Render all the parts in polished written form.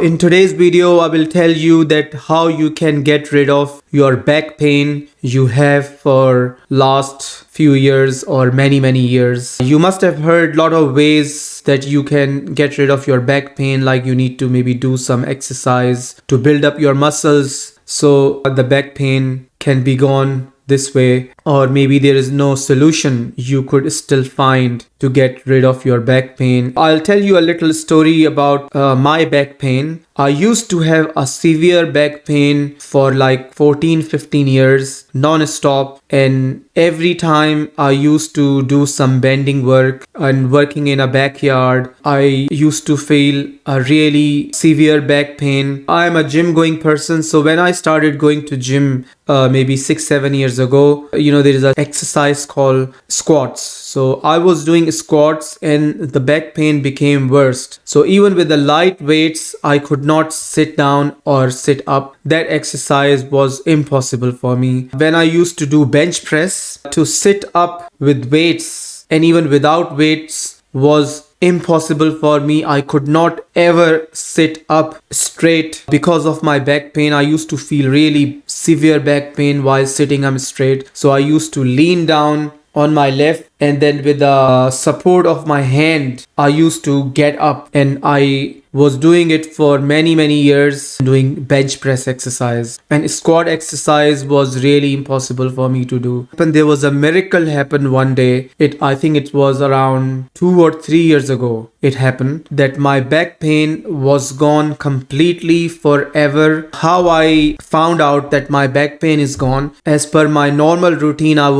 In today's video, I will tell you that how you can get rid of your back pain you have for last few years or many years. You must have heard a lot of ways that you can get rid of your back pain, like you need to maybe do some exercise to build up your muscles so the back pain can be gone this way, or maybe there is no solution you could still find to get rid of your back pain. I'll tell you a little story about my back pain. I used to have a severe back pain for like 14-15 years non-stop, and every time I used to do some bending work and working in a backyard, I used to feel a really severe back pain. I am a gym going person, so when I started going to gym maybe 6-7 years ago, there is an exercise called squats. So I was doing squats and the back pain became worst. So even with the light weights, I could not sit down or sit up. That exercise was impossible for me. When I used to do bench press, to sit up with weights and even without weights was impossible for me. I could not ever sit up straight because of my back pain. I used to feel really severe back pain while sitting up straight. So I used to lean down on my left, and then with the support of my hand, I used to get up, and I was doing it for many years, doing bench press exercise, and squat exercise was really impossible for me to do. And there was a miracle happened one day. I think it was around 2 or 3 years ago. It happened that my back pain was gone completely forever. How I found out that my back pain is gone? As per my normal routine, I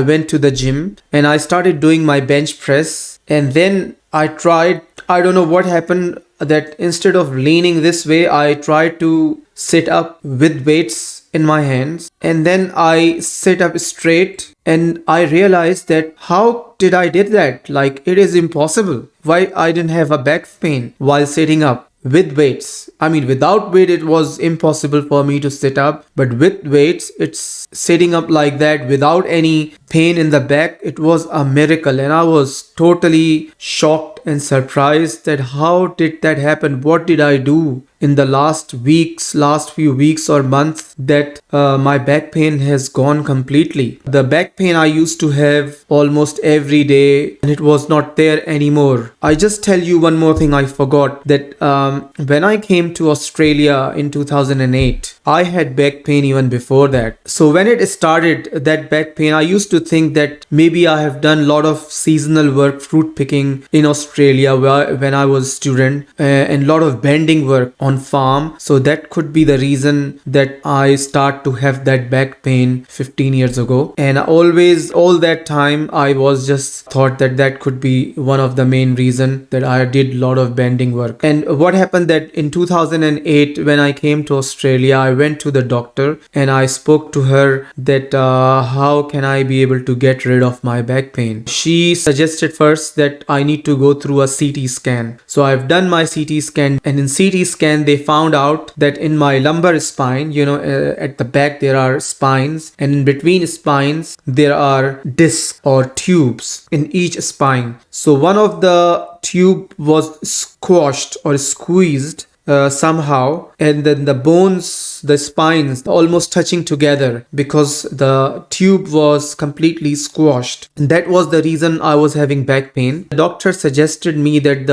went to the gym and I started doing my bench press, and then I don't know what happened, that instead of leaning this way, I tried to sit up with weights in my hands, and then I sit up straight, and I realized that how did I did that? Like, it is impossible. Why I didn't have a back pain while sitting up with weights? I mean, without weight it was impossible for me to sit up, but with weights, it's sitting up like that without any pain in the back. It was a miracle, and I was totally shocked and surprised that how did that happen? What did I do in the last few weeks or months that my back pain has gone completely? The back pain I used to have almost every day, and it was not there anymore. I just tell you one more thing I forgot, that when I came to Australia in 2008, I had back pain even before that. So when it started, that back pain, I used to think that maybe I have done a lot of seasonal work, fruit picking in Australia when I was a student, and a lot of bending work on farm. So that could be the reason that I start to have that back pain 15 years ago. And always, all that time, I was just thought that could be one of the main reason that I did a lot of bending work. And what happened that in 2008, when I came to Australia, I went to the doctor and I spoke to her that how can I be able to get rid of my back pain. She suggested first that I need to go through a CT scan. So I've done my CT scan, and in CT scan they found out that in my lumbar spine, at the back there are spines, and in between spines there are discs or tubes in each spine. So one of the tube was squashed or squeezed somehow, and then the bones, the spines almost touching together because the tube was completely squashed. And that was the reason I was having back pain. The doctor suggested me that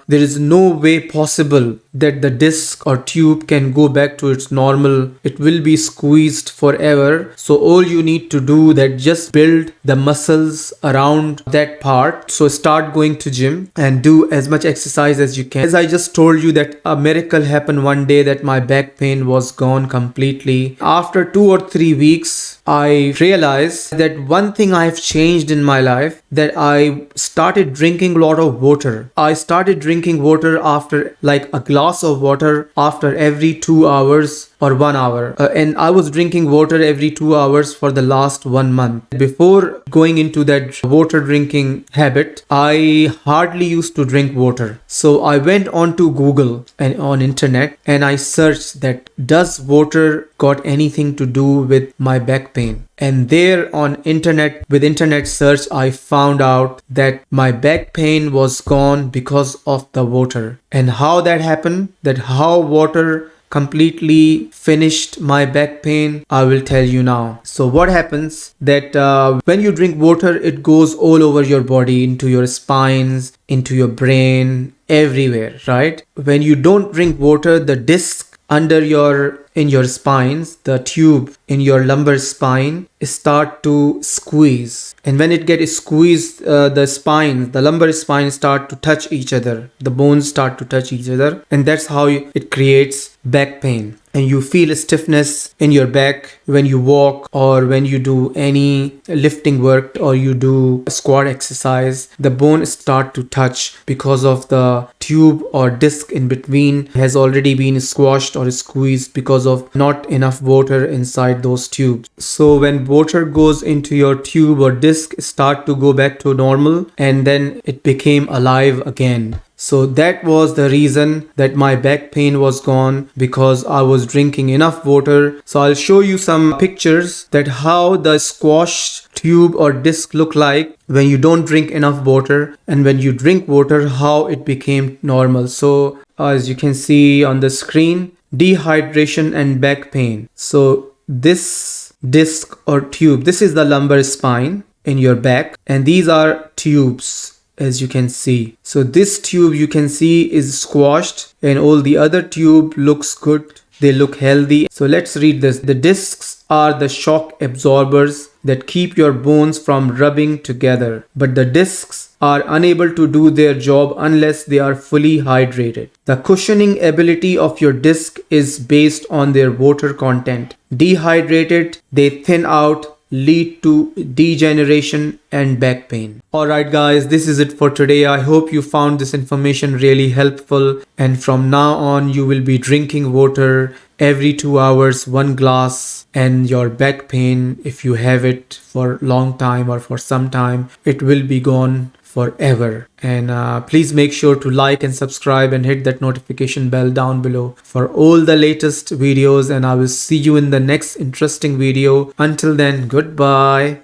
there is no way possible that the disc or tube can go back to its normal. It will be squeezed forever. So all you need to do that just build the muscles around that part. So start going to gym and do as much exercise as you can. As I just told you, that a miracle happened one day that my back pain was gone completely. After 2 or 3 weeks, I realized that one thing I've changed in my life, that I started drinking a lot of water. I started drinking water after like a glass of water after every 2 hours or 1 hour. And I was drinking water every 2 hours for the last 1 month. Before going into that water drinking habit, I hardly used to drink water. So I went on to Google and on internet, and I searched that does water got anything to do with my back pain. And there on internet, with internet search, I found out that my back pain was gone because of the water. And how that happened, that how water completely finished my back pain, I will tell you now. So what happens that when you drink water, it goes all over your body, into your spines, into your brain, everywhere, right? When you don't drink water, the disc under your in your spines, the tube in your lumbar spine start to squeeze, and when it gets squeezed, the lumbar spine start to touch each other, the bones start to touch each other, and that's how it creates back pain. And you feel a stiffness in your back when you walk or when you do any lifting work or you do a squat exercise. The bones start to touch because of the tube or disc in between has already been squashed or squeezed because of not enough water inside those tubes. So when water goes into your tube or disc, start to go back to normal, and then it became alive again. So that was the reason that my back pain was gone, because I was drinking enough water. So I'll show you some pictures that how the squashed tube or disc look like when you don't drink enough water, and when you drink water, how it became normal. So as you can see on the screen, dehydration and back pain. So this disc or tube, this is the lumbar spine in your back, and these are tubes, as you can see. So this tube you can see is squashed, and all the other tube looks good, they look healthy. So let's read this. The discs are the shock absorbers that keep your bones from rubbing together, but the discs are unable to do their job unless they are fully hydrated. The cushioning ability of your disc is based on their water content. Dehydrated, they thin out, lead to degeneration and back pain. Alright guys, this is it for today. I hope you found this information really helpful, and from now on you will be drinking water every 2 hours, 1 glass, and your back pain, if you have it for long time or for some time, it will be gone forever. And please make sure to like and subscribe and hit that notification bell down below for all the latest videos, and I will see you in the next interesting video. Until then, goodbye.